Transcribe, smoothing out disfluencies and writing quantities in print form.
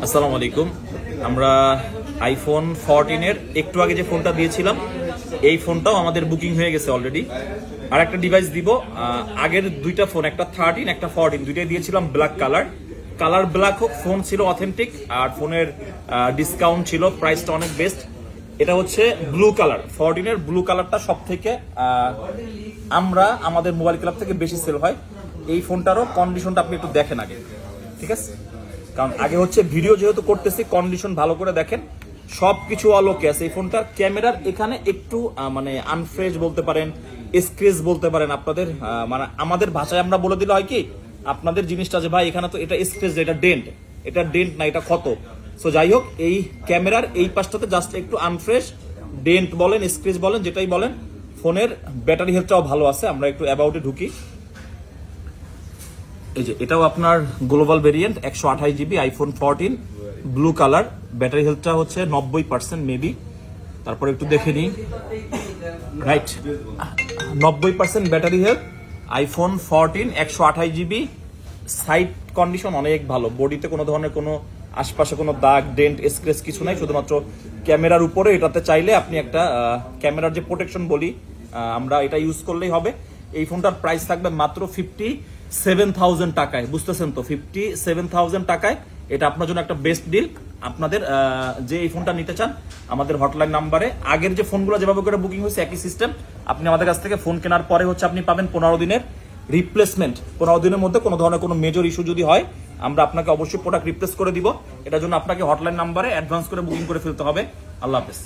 আসসালামু আলাইকুম। আমরা আইফোন 14 এর একটু আগে যে ফোনটা দিয়েছিলাম এই ফোনটাও আমাদের বুকিং হয়ে গেছে অলরেডি। আর একটা ডিভাইস দিব। আগের দুইটা ফোন, একটা 13 একটা 14, দুইটাই দিয়েছিলাম ব্ল্যাক কালার ব্ল্যাক হোক, ফোন ছিল অথেন্টিক আর ফোনের ডিসকাউন্ট ছিল, প্রাইসটা অনেক বেস্ট। এটা হচ্ছে ব্লু কালার, 14 এর ব্লু কালারটা সব থেকে আমরা আমাদের মোবাইল ক্লাব থেকে বেশি সেল হয়। এই ফোনটারও কন্ডিশনটা আপনি একটু দেখেন আগে, ঠিক আছে? কারণ আগে হচ্ছে ভিডিও যেহেতু করতেছি, কন্ডিশন ভালো করে দেখেন, সবকিছু অলোকে আছে। এই ফোনটার ক্যামেরার এখানে একটু মানে আনফ্রেশ বলতে পারেন, স্ক্রেচ বলতে পারেন আপনাদের, মানে আমাদের ভাষায় আমরা বলে দিলে হয় কি আপনাদের জিনিসটা যে ভাই এখানে তো এটা স্ক্রেচ, এটা ডেন্ট না, এটা ক্ষত। সো যাই হোক, এই ক্যামেরার এই পাশটাতে জাস্ট একটু আনফ্রেশ, ডেন্ট বলেন স্ক্রেচ বলেন যেটাই বলেন। ফোনের ব্যাটারি হেলথটাও ভালো আছে। আমরা একটু অ্যাবাউটে ঢুকি। এই যে এটাও আপনার global variant, 128 GB, iPhone 14 blue colour. Battery হেলথটা হচ্ছে 90% মেবি। তারপর একটু দেখে নিই, right, 90% battery health, iPhone 14 128 GB. Side condition অনেক ভালো, বডিতে কোনো ধরনের কোনো আশপাশে কোনো দাগ ডেন্ট স্ক্রেচ কিছু নাই, শুধুমাত্র ক্যামেরার উপরে। এটাতে চাইলে আপনি একটা ক্যামেরার যে প্রোটেকশন বলি আমরা, এটা ইউজ করলেই হবে। এই ফোনটার প্রাইস থাকবে মাত্র 57,000 টাকায়, বুঝতেছেন তো? 57,000 টাকায় এটা আপনার জন্য একটা বেস্ট ডিল। আপনাদের যে এই ফোনটা নিতে চান আমাদের হটলাইন নাম্বারে, আগের যে ফোনগুলো যেভাবে করে বুকিং হয়েছে একই সিস্টেম। আপনি আমাদের কাছ থেকে ফোন কেনার পরে হচ্ছে আপনি পাবেন 15 দিনের রিপ্লেসমেন্ট। 15 দিনের মধ্যে কোনো ধরনের কোনো মেজর ইস্যু যদি হয় আমরা আপনাকে অবশ্যই প্রোডাক্ট রিপ্লেস করে দিব। এটার জন্য আপনাকে হটলাইন নাম্বারে অ্যাডভান্স করে বুকিং করে ফেলতে হবে। আল্লাহ হাফেজ।